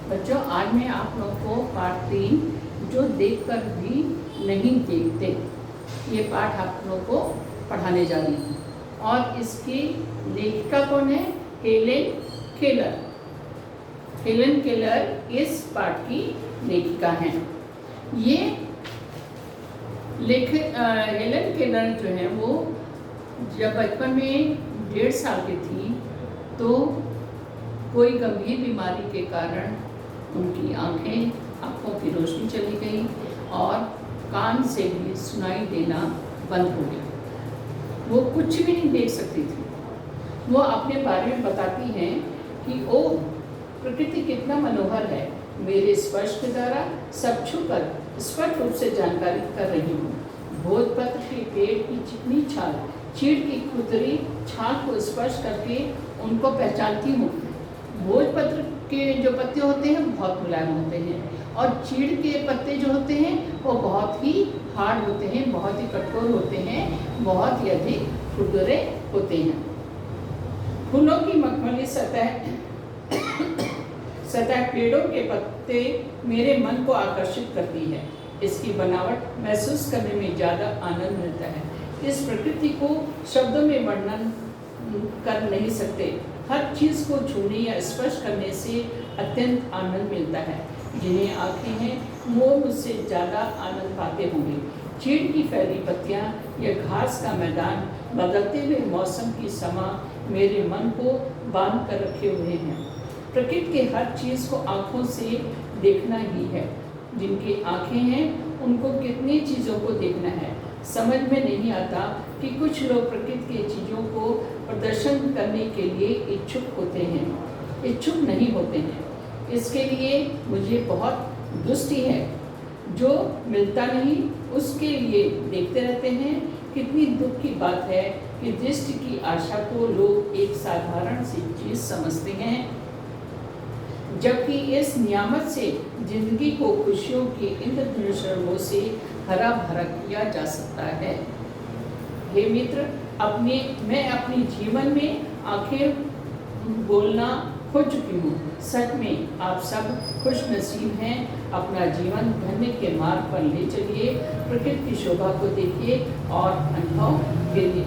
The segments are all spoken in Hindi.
बच्चों, आज मैं आप लोगों को पाठ 3 जो देखकर भी नहीं देखते, ये पाठ आप लोगों को पढ़ाने जा रही हूँ। और इसकी लेखिका कौन है? Helen Keller. हेलेन केलर इस पाठ की लेखिका हैं। ये हेलेन केलर जो है वो जब बचपन में 1.5 साल की थी तो कोई गंभीर बीमारी के कारण उनकी आँखों की रोशनी चली गई और कान से भी सुनाई देना बंद हो गया। वो कुछ भी नहीं देख सकती थी। वो अपने बारे में बताती हैं कि ओ प्रकृति कितना मनोहर है, मेरे स्पर्श के द्वारा सब छूकर स्पष्ट रूप से जानकारी कर रही हूँ। भोजपत्र के पेड़ की चिकनी छाल, चीड़ की खुरदरी छाल को स्पर्श करके उनको पहचानती हूँ। भोजपत्र के जो पत्ते होते हैं बहुत मुलायम होते हैं और चीड़ के पत्ते जो होते हैं वो बहुत ही हार्ड होते हैं, बहुत ही कठोर होते हैं, बहुत ही अधिक खुरदरे होते हैं। फूलों की मखमली सतह पेड़ों के पत्ते मेरे मन को आकर्षित करती है। इसकी बनावट महसूस करने में ज़्यादा आनंद मिलता है। इस प्रकृति को शब्दों में वर्णन कर नहीं सकते। हर चीज़ को छूने या स्पर्श करने से अत्यंत आनंद मिलता है। जिन्हें आँखें हैं वो मुझसे ज़्यादा आनंद पाते होंगे। चीड़ की फैली पत्तियाँ या घास का मैदान, बदलते हुए मौसम की समा मेरे मन को बांध कर रखे हुए हैं। प्रकृति के हर चीज़ को आँखों से देखना ही है। जिनकी आँखें हैं उनको कितनी चीज़ों को देखना है। समझ में नहीं आता कि कुछ लोग प्रकृति की चीज़ों को प्रदर्शन करने के लिए इच्छुक होते हैं, इच्छुक नहीं होते हैं। इसके लिए मुझे बहुत दुष्टि है। जो मिलता नहीं उसके लिए देखते रहते हैं। कितनी दुख की बात है कि दृष्टि की आशा को लोग एक साधारण सी चीज़ समझते हैं, जबकि इस नियामत से जिंदगी को खुशियों के इंद्रधनुषों से हरा भरा किया जा सकता है। हे मित्र, मैं अपने जीवन में आंखें बोलना खो चुकी हूँ। सच में आप सब खुश नसीब हैं। अपना जीवन धन्य के मार्ग पर ले चलिए। प्रकृति की शोभा को देखिए और अनुभव के लिए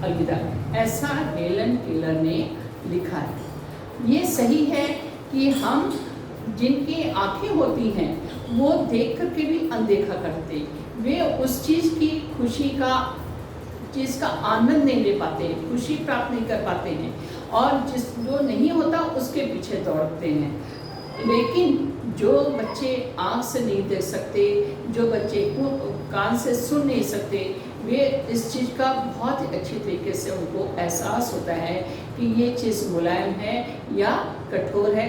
अलविदा। ऐसा हेलेन केलर ने लिखा है। ये सही है कि हम जिनकी आंखें होती हैं वो देख कर के भी अनदेखा करते, वे उस चीज़ की खुशी का चीज़ का आनंद नहीं ले पाते, खुशी प्राप्त नहीं कर पाते हैं और जो नहीं होता उसके पीछे दौड़ते हैं। लेकिन जो बच्चे आँख से नहीं देख सकते, जो बच्चे कान से सुन नहीं सकते, वे इस चीज़ का बहुत ही अच्छी तरीके से उनको एहसास होता है कि ये चीज़ मुलायम है या कठोर है।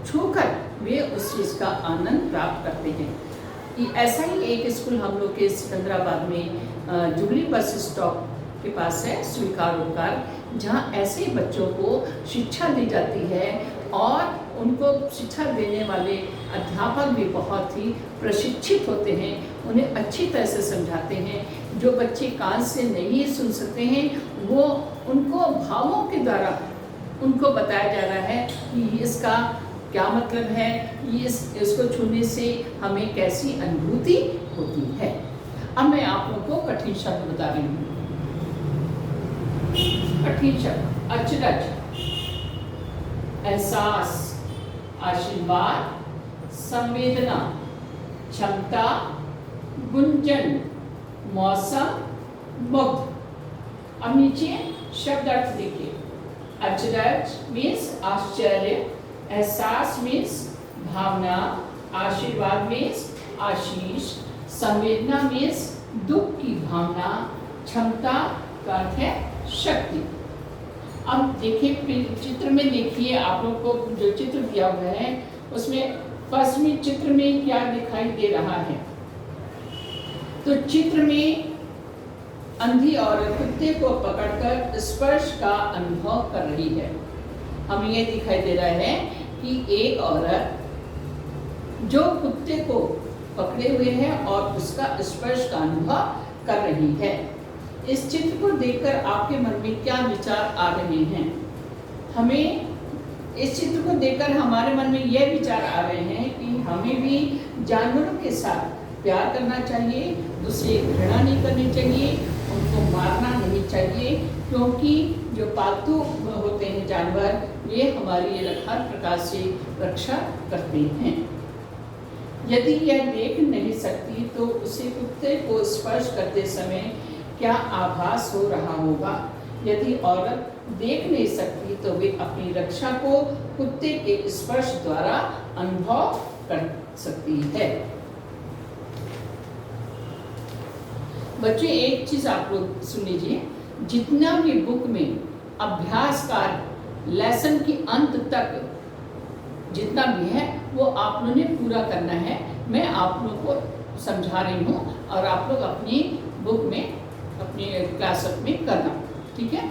छूकर वे उस चीज़ का आनंद प्राप्त करते हैं। ऐसा ही एक स्कूल हम लोग के सिकंदराबाद में जुबली बस स्टॉप के पास है, स्वीकार उपकार, जहाँ ऐसे बच्चों को शिक्षा दी जाती है और उनको शिक्षा देने वाले अध्यापक भी बहुत ही प्रशिक्षित होते हैं, उन्हें अच्छी तरह से समझाते हैं। जो बच्चे कान से नहीं सुन सकते हैं वो उनको भावों के द्वारा उनको बताया जा रहा है कि इसका क्या मतलब है, इसको छूने से हमें कैसी अनुभूति होती है। अब मैं आप लोगों को कठिन शब्द बता रही हूँ। कठिन शब्द: अचरज, एहसास, आशीर्वाद, संवेदना, क्षमता, गुंजन, मौसम, मुग्ध। अब नीचे शब्द अर्थ देखिए। अचरज मीन्स आश्चर्य, एहसास मीन्स भावना, आशीर्वाद मीन्स आशीष, संवेदना मीन्स दुख की भावना, क्षमता का अर्थ है शक्ति। अब देखिए चित्र में, देखिए आप लोग को जो चित्र दिया हुआ है उसमें फर्स्ट में चित्र में क्या दिखाई दे रहा है। तो चित्र में अंधी औरत कुत्ते को पकड़कर स्पर्श का अनुभव कर रही है। हमें ये दिखाई दे रहा है कि एक औरत जो कुत्ते को पकड़े हुए है और उसका स्पर्श का अनुभव कर रही है। इस चित्र को देखकर आपके मन में क्या विचार आ रहे हैं? हमें इस चित्र को देखकर हमारे मन में यह विचार आ रहे हैं कि हमें भी जानवरों के साथ प्यार करना चाहिए, उससे घृणा नहीं करनी चाहिए, उनको मारना नहीं चाहिए, क्योंकि जो पालतू होते हैं जानवर ये हमारी हर प्रकार से रक्षा करते हैं। यदि यह देख नहीं सकती तो उसे कुत्ते को स्पर्श करते समय क्या आभास हो रहा होगा। यदि औरत देख नहीं सकती तो वे अपनी रक्षा को कुत्ते के स्पर्श द्वारा अनुभव कर सकती है। बच्चों एक चीज आप लोग सुन लीजिए, जितना भी बुक में अभ्यास कार्य लेसन के अंत तक जितना भी है वो आप लोगों ने पूरा करना है। मैं आप लोगों को समझा रही हूँ और आप लोग अपनी बुक में अपनी क्लास में करना, ठीक है।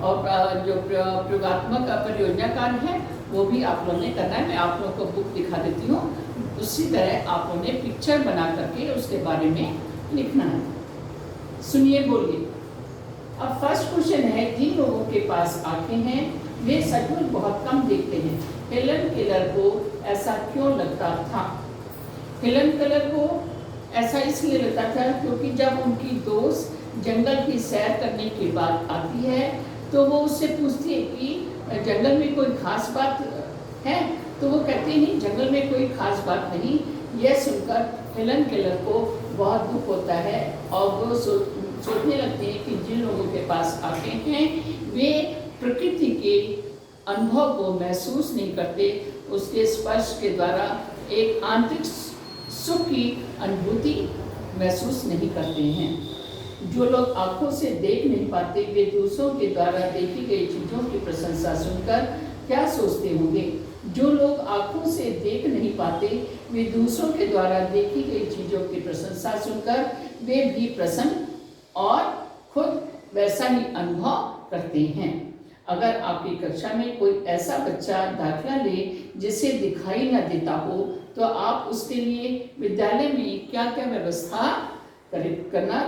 और जो प्रयोगात्मक परियोजना कार्य है वो भी आप लोगों ने करना है। मैं आप लोगों को बुक दिखा देती हूँ, उसी तरह आप लोगों ने पिक्चर बना करके उसके बारे में लिखना है। सुनिए, बोलिए। अब फर्स्ट क्वेश्चन है, जिन लोगों के पास आंखें हैं वे सचमुच बहुत कम देखते हैं। हेलन केलर को ऐसा क्यों लगता था? हेलन केलर को ऐसा इसलिए लगता था क्योंकि जब उनकी दोस्त जंगल की सैर करने की बात आती है तो वो उससे पूछती है कि जंगल में कोई खास बात है, तो वो कहती है नहीं, जंगल में कोई खास बात नहीं। यह सुनकर हेलन केलर को बहुत दुख होता है और वो सोचने लगते हैं कि जिन लोगों के पास आंखें हैं वे प्रकृति के अनुभव को महसूस नहीं करते, उसके स्पर्श के द्वारा एक आंतरिक सुख की अनुभूति महसूस नहीं करते हैं। जो लोग आंखों से देख नहीं पाते वे दूसरों के द्वारा देखी गई चीज़ों की प्रशंसा सुनकर क्या सोचते होंगे। जो लोग आंखों से देख नहीं पाते वे दूसरों के द्वारा देखी गई चीज़ों की प्रशंसा सुनकर वे भी प्रसन्न और खुद वैसा ही अनुभव करते हैं। अगर आपकी कक्षा में कोई ऐसा बच्चा दाखिला ले जिसे दिखाई न देता हो तो आप उसके लिए विद्यालय में क्या क्या व्यवस्था करवाना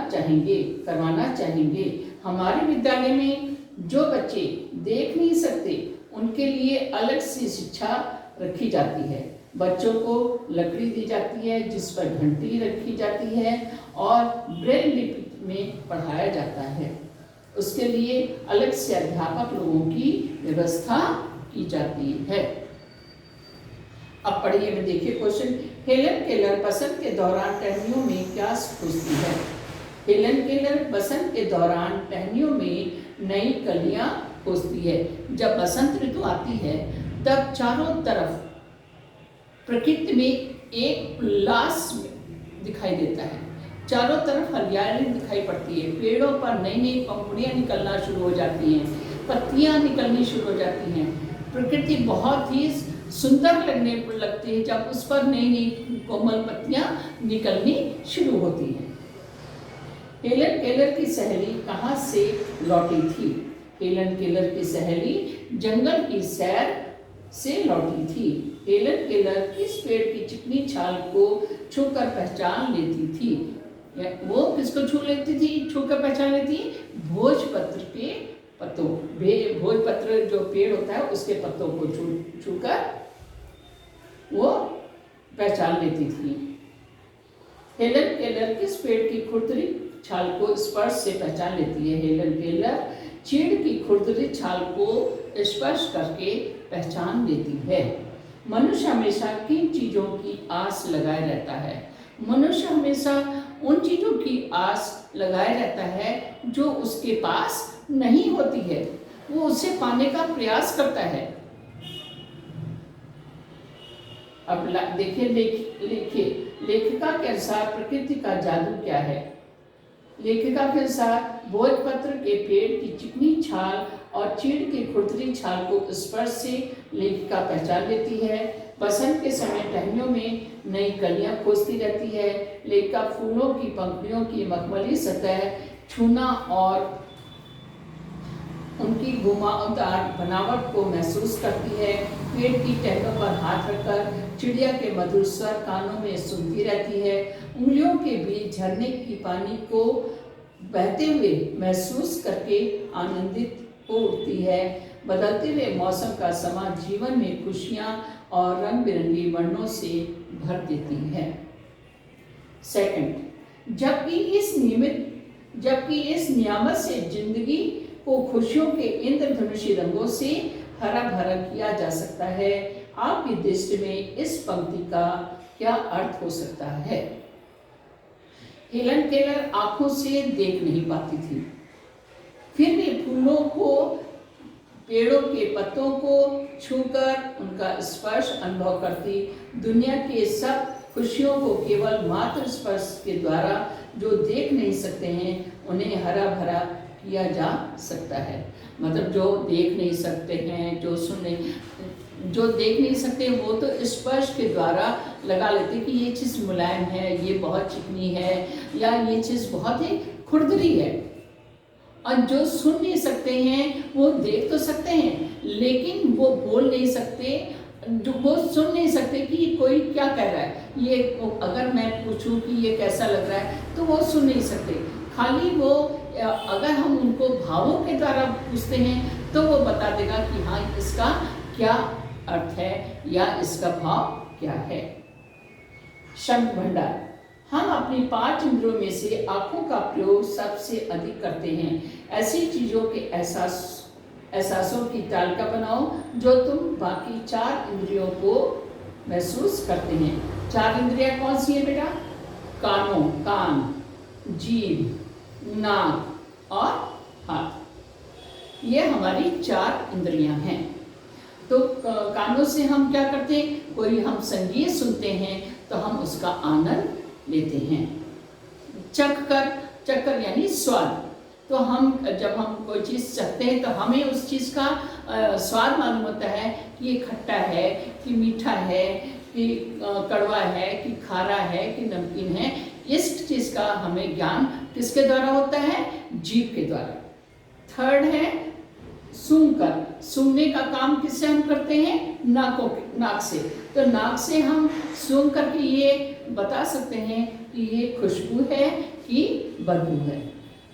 चाहेंगे। हमारे विद्यालय में जो बच्चे देख नहीं सकते उनके लिए अलग से शिक्षा रखी जाती है। बच्चों को लकड़ी दी जाती है जिस पर घंटी रखी जाती है और ब्रेल लिपि में पढ़ाया जाता है। उसके लिए अलग से अध्यापक लोगों की व्यवस्था की जाती है। अब पढ़िए में देखिए क्वेश्चन, हेलन केलर बसंत के दौरान टहनियों में क्या खोजती है? हेलन केलर बसंत के दौरान टहनियों में नई कलियां खोजती है। जब बसंत ऋतु आती है तब चारों तरफ प्रकृति में एक उल्लास दिखाई देता है। चारों तरफ हरियाली दिखाई पड़ती है, पेड़ों पर नई नई पंखुड़ियाँ निकलना शुरू हो जाती हैं, पत्तियाँ निकलनी शुरू हो जाती हैं। प्रकृति बहुत ही सुंदर लगने लगती है जब उस पर नई नई कोमल पत्तियाँ निकलनी शुरू होती हैं। हेलन केलर की सहेली कहाँ से लौटी थी? हेलन केलर की सहेली जंगल की सैर से लौटी थी। हेलन केलर किस पेड़ की चिकनी छाल को छूकर पहचान लेती थी? वो किसको छू लेती थी, छूकर पहचान लेती? भोजपत्र के पत्तों, भोजपत्र जो पेड़ होता है उसके पत्तों को छूकर वो पहचान लेती थी। हेलन केलर किस पेड़ की खुरदरी छाल को स्पर्श से पहचान लेती है? हेलन केलर चीड़ की खुरदरी छाल को स्पर्श करके पहचान लेती है। मनुष्य हमेशा किन चीज़ों की आस लगाए रहता है? मनुष्य हमेशा उन चीज़ों की आस लगाए रहता है जो उसके पास नहीं होती है, वो उसे पाने का प्रयास करता है। अब देखिए, लेखिका के अनुसार प्रकृति का जादू क्या है? लेखिका के अनुसार भोजपत्र के पेड़ की चिकनी छाल और चीड़ की खुरदरी छाल को स्पर्श से लेखिका पहचान लेती है। बसंत के समय टहनियों में नई कलियां खोजती रहती है। लेखिका फूलों की पंखुड़ियों की मखमली सतह छूना और उनकी घुमावदार बनावट को महसूस करती है। पेड़ की टहनियों पर हाथ रखकर चिड़िया के मधुर स्वर कानों में सुनती रहती है। उंगलियों के बीच झरने की पानी को बहते हुए महसूस करके आनंदित हो उठती है। बदलते हुए मौसम का समा जीवन में खुशियाँ और रंग बिरंगी वर्णों से भर देती है। सेकंड, जबकि इस नियामत से जिंदगी को खुशियों के इंद्रधनुषी रंगों से हरा भरा किया जा सकता है, आपकी दृष्टि में इस पंक्ति का क्या अर्थ हो सकता है? हेलन केलर आंखों से देख नहीं पाती थी, फिर भी फूलों को, पेड़ों के पत्तों को छूकर उनका स्पर्श अनुभव करती। दुनिया के सब खुशियों को केवल मात्र स्पर्श के द्वारा, जो देख नहीं सकते हैं, उन्हें हरा भरा किया जा सकता है। मतलब जो देख नहीं सकते हैं, जो देख नहीं सकते, वो तो स्पर्श के द्वारा लगा लेते कि ये चीज़ मुलायम है, ये बहुत चिकनी है, या ये चीज़ बहुत ही खुरदरी है। और जो सुन नहीं सकते हैं वो देख तो सकते हैं, लेकिन वो बोल नहीं सकते, जो वो सुन नहीं सकते कि कोई क्या कह रहा है। ये अगर मैं पूछूं कि ये कैसा लग रहा है तो वो सुन नहीं सकते। खाली वो, अगर हम उनको भावों के द्वारा पूछते हैं तो वो बता देगा कि हाँ, इसका क्या अर्थ है या इसका भाव क्या है। शब्द भंडार। हम अपनी 5 इंद्रियों में से आंखों का प्रयोग सबसे अधिक करते हैं। ऐसी चीजों के एहसासों की तालिका बनाओ जो तुम बाकी 4 इंद्रियों को महसूस करते हैं। 4 इंद्रियां कौन सी है बेटा? कान, जीभ, नाक और हाथ। ये हमारी 4 इंद्रियां हैं। तो कानों से हम क्या करते हैं? कोई हम संगीत सुनते हैं तो हम उसका आनंद लेते हैं। चखकर यानी स्वाद। तो जब हम कोई चीज़ चखते हैं तो हमें उस चीज़ का स्वाद मालूम होता है कि ये खट्टा है, कि मीठा है, कि कड़वा है, कि खारा है, कि नमकीन है। इस चीज़ का हमें ज्ञान किसके द्वारा होता है? जीभ के द्वारा। थर्ड है सूंघकर। सूंघने का काम किससे हम करते हैं? नाक से। तो नाक से हम सूंघ करके ये बता सकते हैं कि ये खुशबू है कि बदबू है।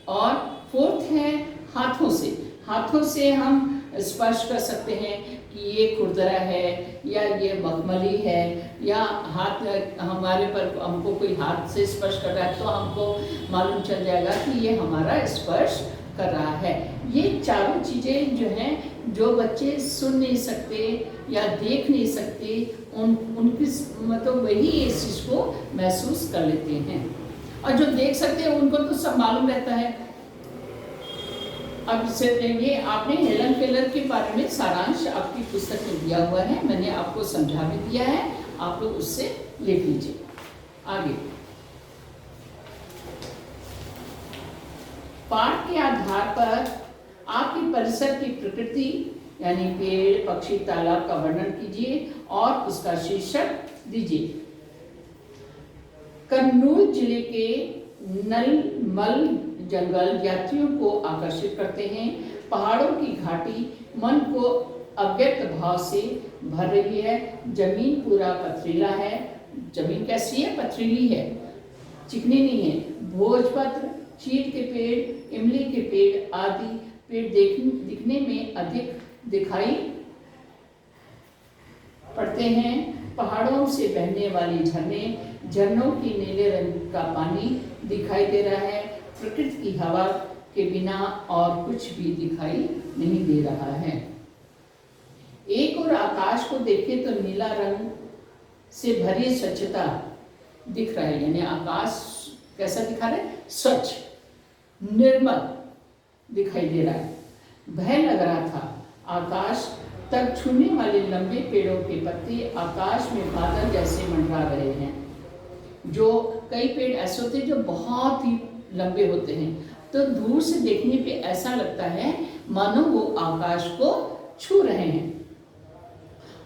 और फोर्थ है हाथों से। हाथों से हम स्पर्श कर सकते हैं कि ये खुरदरा है या ये मखमली है, या हाथ हमारे पर, हमको कोई हाथ से स्पर्श कर रहा है तो हमको मालूम चल जाएगा कि ये हमारा स्पर्श कर रहा है। ये चारों चीज़ें जो हैं, जो बच्चे सुन नहीं सकते या देख नहीं सकते, उनकी मतलब वही इस चीज़ को महसूस कर लेते हैं। और जो देख सकते हैं उनको तो सब मालूम रहता है। अब से ये आपने हेलन केलर के बारे में सारांश आपकी पुस्तक में दिया हुआ है, मैंने आपको समझा भी दिया है, आप लोग उससे लिख लीजिए। आगे पाठ के आधार पर आपके परिसर की प्रकृति यानी पेड़, पक्षी, तालाब का वर्णन कीजिए और उसका शीर्षक दीजिए। कर्नूल जिले के नलमल जंगल यात्रियों को आकर्षित करते हैं। पहाड़ों की घाटी मन को अव्यक्त भाव से भर रही है। जमीन पूरा पथरीला है। जमीन कैसी है? पथरीली है, चिकनी नहीं है। भोजपत्र, चीड़ के पेड़, इमली के पेड़ आदि पेड़ दिखने में अधिक दिखाई पड़ते हैं। पहाड़ों से बहने वाली झरनों की नीले रंग का पानी दिखाई दे रहा है। प्रकृति की हवा के बिना और कुछ भी दिखाई नहीं दे रहा है। एक और आकाश को देखें तो नीला रंग से भरी स्वच्छता दिख रहा है, यानी आकाश कैसा दिखा रहा है? स्वच्छ, निर्मल दिखाई दे रहा है। भय लग रहा था। आकाश तक छूने वाले लंबे पेड़ों के पत्ते आकाश में बादल जैसे मंडरा रहे हैं। जो कई पेड़ ऐसे होते हैं जो बहुत ही लंबे होते हैं, तो दूर से देखने पे ऐसा लगता है मानो वो आकाश को छू रहे हैं।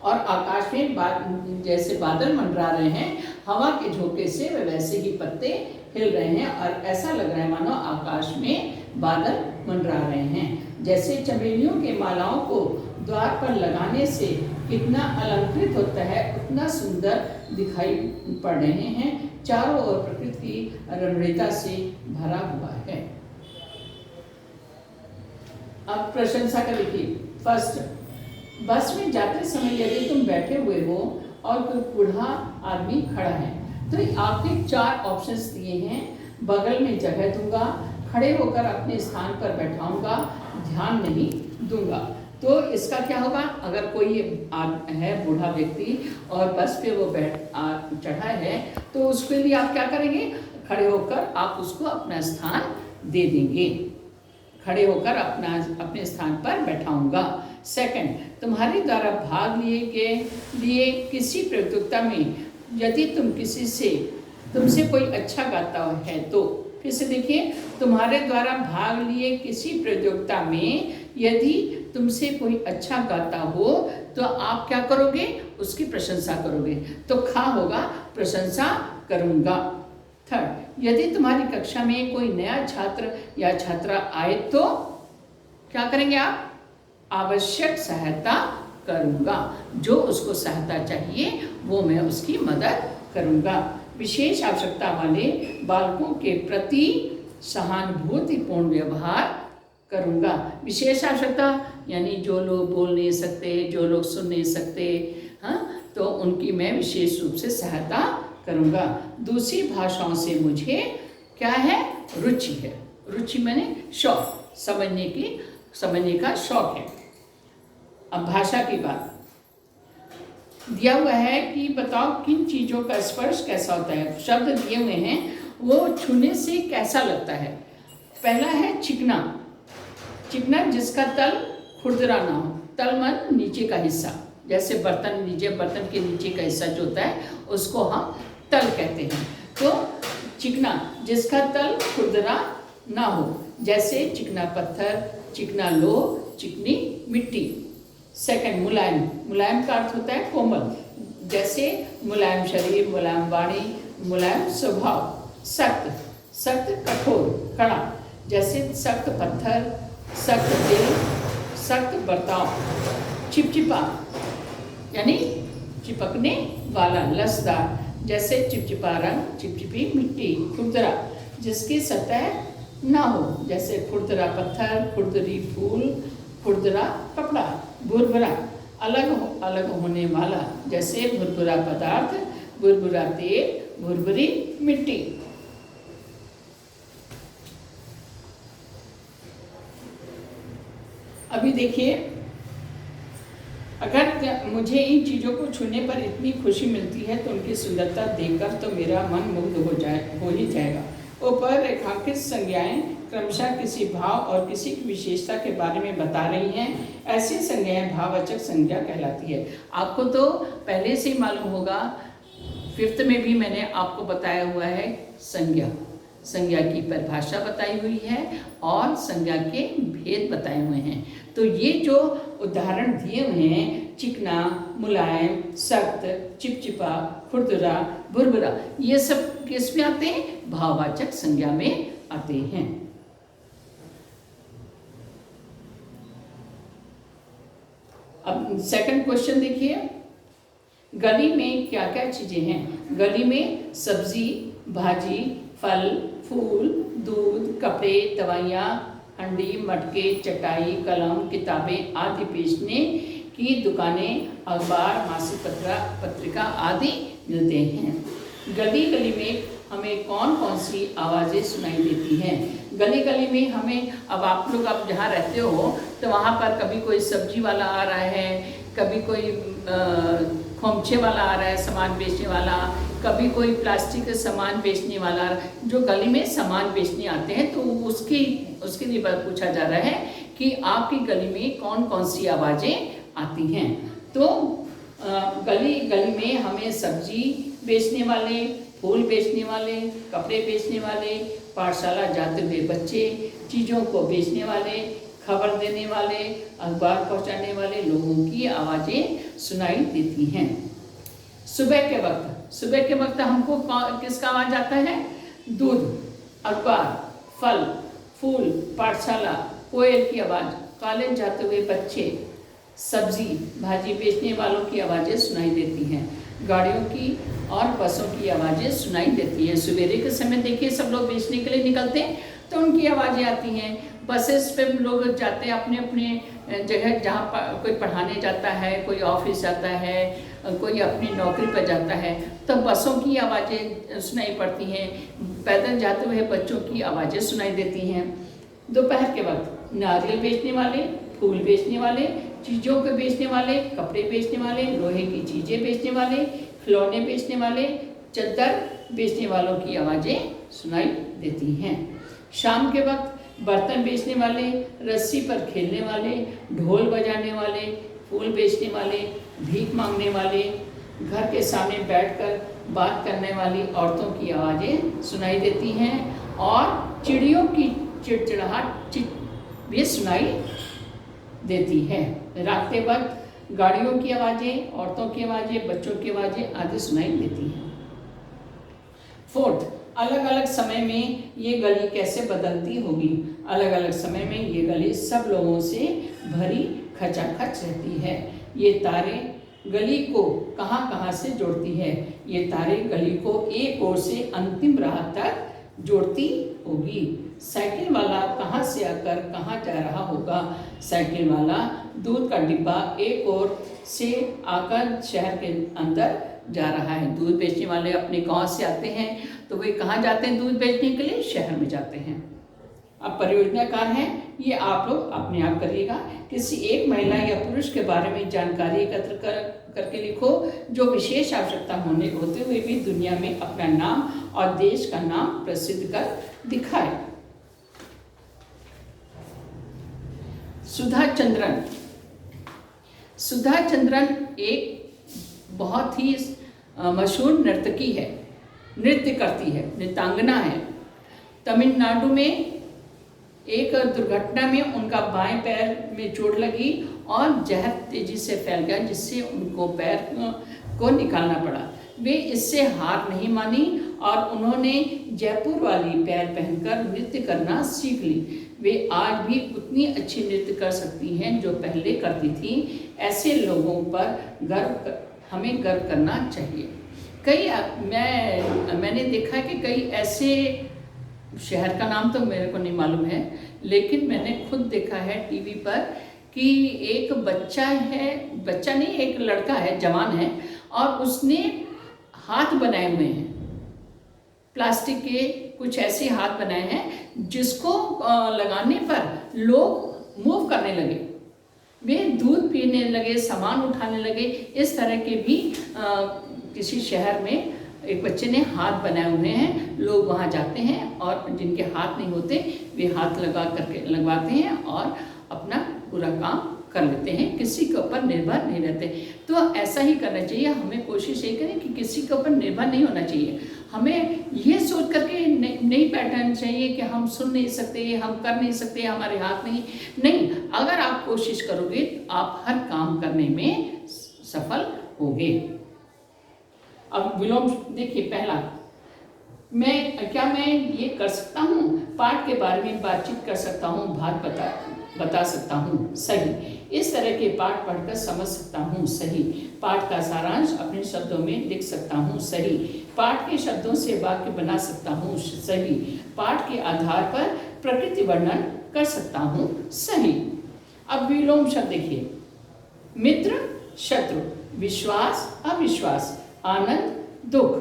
और आकाश में जैसे बादल मंडरा रहे हैं, हवा के झोंके से वे वैसे ही पत्ते हिल रहे हैं और ऐसा लग रहा है मानो आकाश में बादल मंडरा रहे हैं। जैसे चमेलियों के मालाओं को द्वार पर लगाने से कितना अलंकृत होता है, उतना सुंदर दिखाई पड़ रहे हैं। चारों ओर प्रकृति की रमणीयता से भरा हुआ है। अब प्रशंसा का लिखिए। फर्स्ट, बस में जाते समय यदि तुम बैठे हुए हो और कोई बूढ़ा आदमी खड़ा है तो आपके 4 ऑप्शंस दिए हैं। बगल में जगह दूंगा, खड़े होकर अपने स्थान पर बैठाऊंगा, ध्यान नहीं दूंगा। तो इसका क्या होगा, अगर कोई है बूढ़ा व्यक्ति और बस पे वो चढ़ा है तो उसके लिए आप क्या करेंगे, खड़े होकर आप उसको अपना स्थान दे देंगे, खड़े होकर अपने स्थान पर बैठाऊंगा। सेकंड, तुम्हारे द्वारा भाग लिए किसी प्रतियोगिता में यदि तुमसे कोई अच्छा गाता है तो, फिर से देखिए, तुम्हारे द्वारा भाग लिए किसी प्रतियोगिता में यदि तुमसे कोई अच्छा गाता हो तो आप क्या करोगे, उसकी प्रशंसा करोगे। तो खा होगा प्रशंसा करूंगा। थर्ड, यदि तुम्हारी कक्षा में कोई नया छात्र या छात्रा आए तो क्या करेंगे आप, आवश्यक सहायता करूंगा, जो उसको सहायता चाहिए वो मैं उसकी मदद करूंगा। विशेष आवश्यकता वाले बालकों के प्रति सहानुभूतिपूर्ण व्यवहार करूंगा। विशेष आवश्यकता यानी जो लोग बोल नहीं सकते, जो लोग सुन नहीं सकते, हाँ, तो उनकी मैं विशेष रूप से सहायता करूंगा। दूसरी भाषाओं से मुझे क्या है, रुचि है। रुचि मैंने शौक, समझने का शौक है। अब भाषा की बात दिया हुआ है कि बताओ किन चीज़ों का स्पर्श कैसा होता है। शब्द दिए हुए हैं, वो छूने से कैसा लगता है। पहला है चिकना, चिकना जिसका तल खुरदरा ना हो। तल मन नीचे का हिस्सा, जैसे बर्तन के नीचे का हिस्सा जो होता है उसको हम तल कहते हैं। तो चिकना जिसका तल खुरदरा ना हो, जैसे चिकना पत्थर, चिकना लोह, चिकनी मिट्टी। सेकंड, मुलायम, मुलायम का अर्थ होता है कोमल, जैसे मुलायम शरीर, मुलायम वाणी, मुलायम स्वभाव। सख्त, सख्त कठोर, कड़ा, जैसे सख्त पत्थर, सख्त दिल, सख्त बर्ताव। चिपचिपा यानी चिपकने वाला, लसदार, जैसे चिपचिपा रंग, चिपचिपी मिट्टी। खुरदरा जिसकी सतह ना हो, जैसे खुरदरा पत्थर, खुरदरी फूल, खुरदरा कपड़ा। भुरभुरा अलग होने वाला, जैसे भुरभुरा पदार्थ, भुरभुरा तेल, भुरभुरी मिट्टी। अभी देखिए, अगर मुझे इन चीज़ों को छूने पर इतनी खुशी मिलती है तो उनकी सुंदरता देखकर तो मेरा मन मुग्ध हो ही जाएगा। ऊपर रेखांकित संज्ञाएं क्रमशः किसी भाव और किसी की विशेषता के बारे में बता रही हैं। ऐसी संज्ञाएं भाववाचक संज्ञा कहलाती है। आपको तो पहले से ही मालूम होगा, 5th में भी मैंने आपको बताया हुआ है संज्ञा की परिभाषा बताई हुई है और संज्ञा के भेद बताए हुए हैं। तो ये जो उदाहरण दिए हुए हैं, चिकना, मुलायम, सख्त, चिपचिपा, खुरदुरा, भुरभुरा, ये सब किस में आते हैं, भाववाचक संज्ञा में आते हैं। अब सेकंड क्वेश्चन देखिए, गली में क्या क्या चीजें हैं। गली में सब्जी, भाजी, फल, फूल, दूध, कपड़े, दवाइयाँ, हंडी, मटके, चटाई, कलम, किताबें आदि बेचने की दुकानें, अखबार, मासिक पत्रिका आदि मिलते हैं। गली गली में हमें कौन कौन सी आवाज़ें सुनाई देती हैं। गली गली में हमें, अब आप लोग अब जहाँ रहते हो तो वहाँ पर कभी कोई सब्जी वाला आ रहा है, कभी कोई खोमचे वाला आ रहा है सामान बेचने वाला, कभी कोई प्लास्टिक का सामान बेचने वाला। जो गली में सामान बेचने आते हैं तो उसके लिए पूछा जा रहा है कि आपकी गली में कौन कौन सी आवाज़ें आती हैं। तो गली गली में हमें सब्जी बेचने वाले, फूल बेचने वाले, कपड़े बेचने वाले, पाठशाला जाते हुए बच्चे, चीज़ों को बेचने वाले, खबर देने वाले, अखबार पहुंचाने वाले लोगों की आवाज़ें सुनाई देती हैं। सुबह के वक्त हमको किसका आवाज़ आता है, दूध, अखबार, फल, फूल, पाठशाला, कोयल की आवाज़, कॉलेज जाते हुए बच्चे, सब्जी भाजी बेचने वालों की आवाज़ें सुनाई देती हैं। गाड़ियों की और बसों की आवाज़ें सुनाई देती हैं। सवेरे के समय देखिए सब लोग बेचने के लिए निकलते हैं तो उनकी आवाज़ें आती हैं। बसेस पे लोग जाते हैं अपने अपने जगह जहाँ कोई पढ़ाने जाता है, कोई ऑफिस जाता है, कोई अपनी नौकरी पर जाता है, तो बसों की आवाज़ें सुनाई पड़ती हैं, पैदल जाते हुए बच्चों की आवाज़ें सुनाई देती हैं। दोपहर के वक्त नारियल बेचने वाले, फूल बेचने वाले, चीज़ों को बेचने वाले, कपड़े बेचने वाले, लोहे की चीज़ें बेचने वाले, खिलौने बेचने वाले, चद्दर बेचने वालों की आवाज़ें सुनाई देती हैं। शाम के वक्त बर्तन बेचने वाले, रस्सी पर खेलने वाले, ढोल बजाने वाले, फूल बेचने वाले, भीख मांगने वाले, घर के सामने बैठकर बात करने वाली औरतों की आवाज़ें सुनाई देती हैं और चिड़ियों की चिड़चिड़ाहट भी सुनाई देती है। रात के वक्त गाड़ियों की आवाज़ें, औरतों की आवाज़ें, बच्चों की आवाज़ें आदि सुनाई देती हैं। फोर्थ, अलग अलग समय में ये गली कैसे बदलती होगी। अलग अलग समय में ये गली सब लोगों से भरी खचाखच रहती है। ये तारे गली को कहाँ कहाँ से जोड़ती है। ये तारे गली को एक ओर से अंतिम राह तक जोड़ती होगी। साइकिल वाला कहाँ से आकर कहाँ जा रहा होगा। साइकिल वाला दूध का डिब्बा एक ओर से आकर शहर के अंदर जा रहा है। दूध बेचने वाले अपने गांव से आते हैं तो वे कहाँ जाते हैं दूध बेचने के लिए, शहर में जाते हैं। अब परियोजनाकार हैं, ये आप लोग अपने आप करिएगा। किसी एक महिला या पुरुष के बारे में जानकारी एकत्र करके लिखो जो विशेष आवश्यकता होते हुए भी दुनिया में अपना नाम और देश का नाम प्रसिद्ध कर दिखाए। सुधा चंद्रन। सुधा चंद्रन एक बहुत ही मशहूर नर्तकी है, नृत्य करती है, नृत्यांगना है। तमिलनाडु में एक दुर्घटना में उनका बाएं पैर में चोट लगी और जहर तेजी से फैल गया, जिससे उनको पैर को निकालना पड़ा। वे इससे हार नहीं मानी और उन्होंने जयपुर वाली पैर पहनकर नृत्य करना सीख ली। वे आज भी उतनी अच्छी नृत्य कर सकती हैं जो पहले करती थी। ऐसे लोगों पर हमें गर्व करना चाहिए। मैंने देखा है कि कई ऐसे, शहर का नाम तो मेरे को नहीं मालूम है, लेकिन मैंने खुद देखा है टीवी पर कि एक बच्चा नहीं, एक लड़का है, जवान है, और उसने हाथ बनाए हुए हैं, प्लास्टिक के कुछ ऐसे हाथ बनाए हैं जिसको लगाने पर लोग मूव करने लगे, वे दूध पीने लगे, सामान उठाने लगे। इस तरह के भी किसी शहर में एक बच्चे ने हाथ बनाए हुए हैं। लोग वहाँ जाते हैं और जिनके हाथ नहीं होते वे हाथ लगवाते हैं और अपना पूरा काम कर लेते हैं, किसी के ऊपर निर्भर नहीं रहते। तो ऐसा ही करना चाहिए। हमें कोशिश ये करें कि किसी के ऊपर निर्भर नहीं होना चाहिए। हमें ये सोच करके नहीं बैठना चाहिए कि हम सुन नहीं सकते, हम कर नहीं सकते, हमारे हाथ नहीं। अगर आप कोशिश करोगे तो आप हर काम करने में सफल होगे। अब विलोम देखिए, पहला, मैं ये कर सकता हूँ, पाठ के बारे में बातचीत कर सकता हूँ, भाग बता सकता हूँ, सही। इस तरह के पाठ पढ़कर समझ सकता हूँ, सही। पाठ का सारांश अपने शब्दों में लिख सकता हूँ, सही। पाठ के शब्दों से वाक्य बना सकता हूँ, सही। पाठ के आधार पर प्रकृति वर्णन कर सकता हूँ, सही। अब विलोम शब्द देखिए, मित्र शत्रु, विश्वास अविश्वास, आनंद दुख,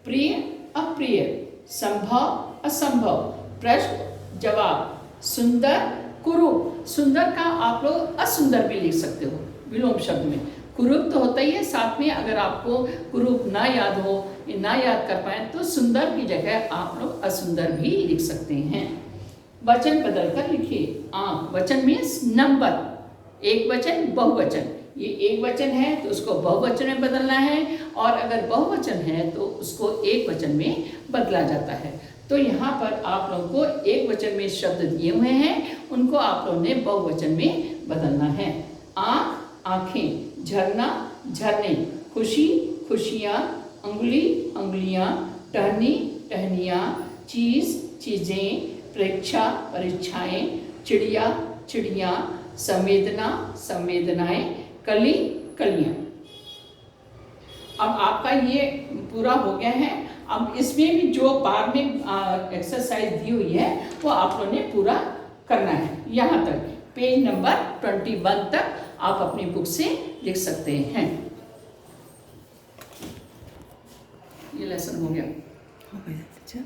प्रिय अप्रिय, संभव असंभव, प्रश्न जवाब, सुंदर कुरूप। सुंदर का आप लोग असुंदर भी लिख सकते हो विलोम शब्द में। कुरूप तो होता ही है, साथ में अगर आपको कुरूप ना याद हो, ना याद कर पाए तो सुंदर की जगह आप लोग असुंदर भी लिख सकते हैं। वचन बदलकर लिखिए। आंख, वचन मीन्स नंबर, एक वचन बहुवचन। ये एक वचन है तो उसको बहुवचन में बदलना है, और अगर बहुवचन है तो उसको एक वचन में बदला जाता है। तो यहाँ पर आप लोगों को एक वचन में शब्द दिए हुए हैं, उनको आप लोगों ने बहुवचन में बदलना है। आँख आँखें, झरना झरने, खुशी खुशियाँ, अंगुली अंगुलियाँ, टहनी टहनियाँ, चीज़ चीज़ें, परीक्षा परीक्षाएं, चिड़िया चिड़ियाँ, संवेदना संवेदनाएं, कली कलियाँ। अब आपका ये पूरा हो गया है। अब इसमें भी जो बार में एक्सरसाइज दी हुई है वो आप लोगों ने पूरा करना है। यहाँ तक पेज नंबर 21 तक आप अपनी बुक से लिख सकते हैं। ये लेसन हो गया। अच्छा।